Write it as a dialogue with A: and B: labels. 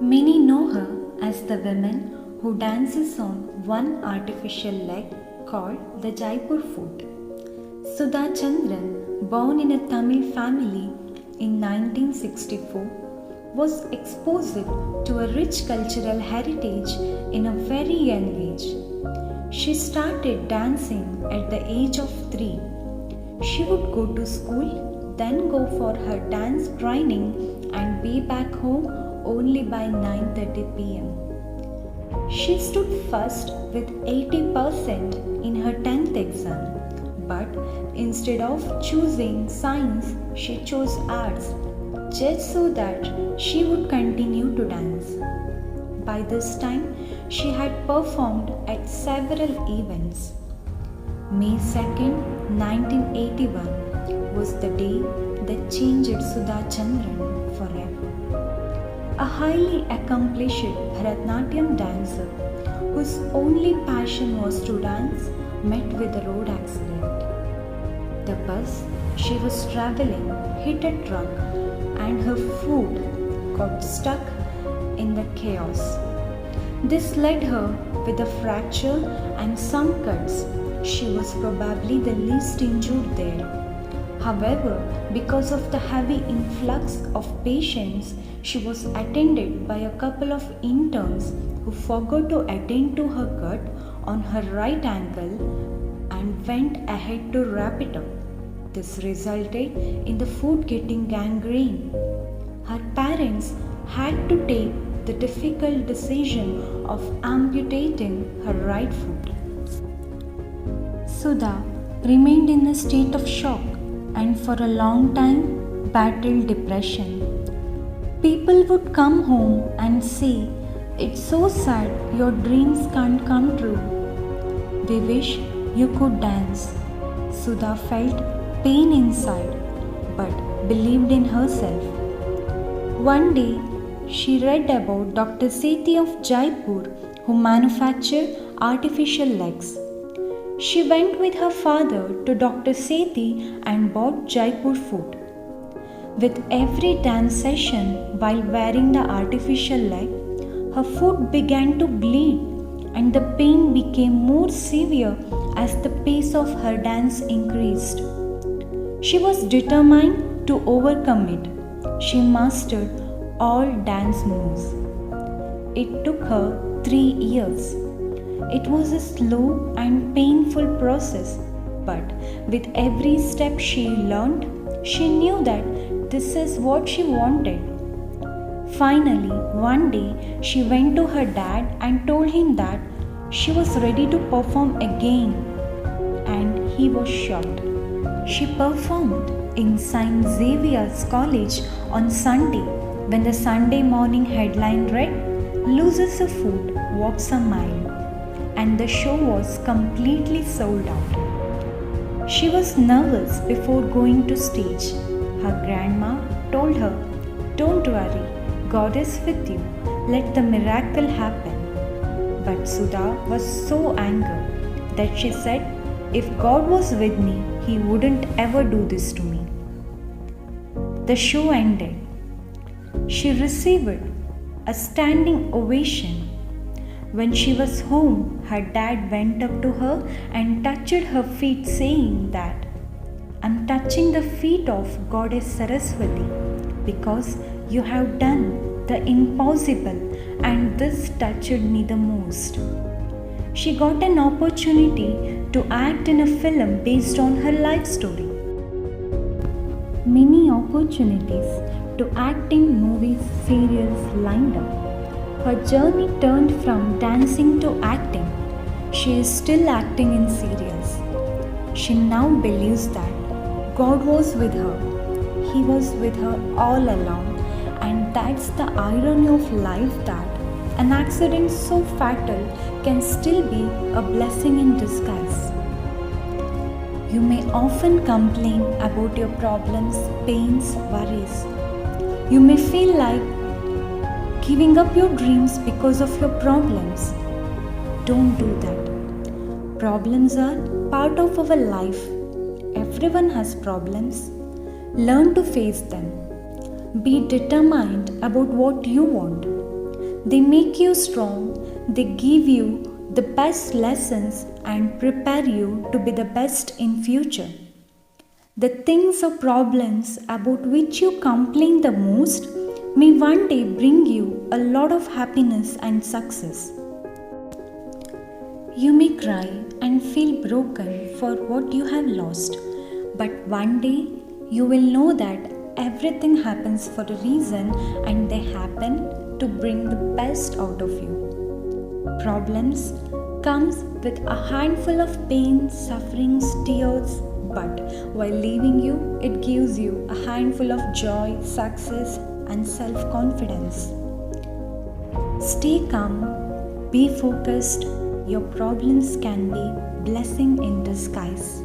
A: Many know her as the woman who dances on one artificial leg called the Jaipur foot. Sudha Chandran, born in a Tamil family in 1964, was exposed to a rich cultural heritage in a very young age. She started dancing at the age of 3. She would go to school, then go for her dance training and be back home only by 9:30 pm. She stood first with 80% in her 10th exam, but instead of choosing science, she chose arts just so that she would continue to dance. By this time, she had performed at several events. May 2nd, 1981 was the day that changed Sudha Chandran forever. A highly accomplished Bharatanatyam dancer whose only passion was to dance met with a road accident. The bus she was traveling hit a truck and her foot got stuck in the chaos. This led her with a fracture and some cuts. She was probably the least injured there. However, because of the heavy influx of patients, she was attended by a couple of interns who forgot to attend to her cut on her right ankle and went ahead to wrap it up. This resulted in the foot getting gangrene. Her parents had to take the difficult decision of amputating her right foot. Sudha remained in a state of shock and for a long time battled depression. People would come home and say, "It's so sad your dreams can't come true. We wish you could dance." Sudha felt pain inside but believed in herself. One day, she read about Dr. Sethi of Jaipur who manufactured artificial legs. She went with her father to Dr. Sethi and bought Jaipur foot. With every dance session while wearing the artificial leg, her foot began to bleed and the pain became more severe as the pace of her dance increased. She was determined to overcome it. She mastered all dance moves. It took her 3 years. It was a slow and painful process, but with every step she learned, she knew that this is what she wanted. Finally, one day she went to her dad and told him that she was ready to perform again, and he was shocked. She performed in St. Xavier's College on Sunday when the Sunday morning headline read, "Loses a foot, walks a mile," and the show was completely sold out. She was nervous before going to stage. Her grandma told her, "Don't worry, God is with you. Let the miracle happen." But Sudha was so angry that she said, "If God was with me, He wouldn't ever do this to me." The show ended. She received a standing ovation. When she was home, her dad went up to her and touched her feet, saying that, "I'm touching the feet of Goddess Saraswati because you have done the impossible, and this touched me the most." She got an opportunity to act in a film based on her life story. Many opportunities to act in movies, serials lined up. Her journey turned from dancing to acting. She is still acting in serials. She now believes that God was with her. He was with her all along, and that's the irony of life, that an accident so fatal can still be a blessing in disguise. You may often complain about your problems, pains, worries. You may feel like giving up your dreams because of your problems. Don't do that. Problems are part of our life. Everyone has problems. Learn to face them. Be determined about what you want. They make you strong, they give you the best lessons and prepare you to be the best in future. The things or problems about which you complain the most may one day bring you a lot of happiness and success. You may cry and feel broken for what you have lost, but one day you will know that everything happens for a reason and they happen to bring the best out of you. Problems comes with a handful of pain, sufferings, tears, but while leaving you, it gives you a handful of joy, success, and self-confidence. Stay calm, be focused. Your problems can be blessing in disguise.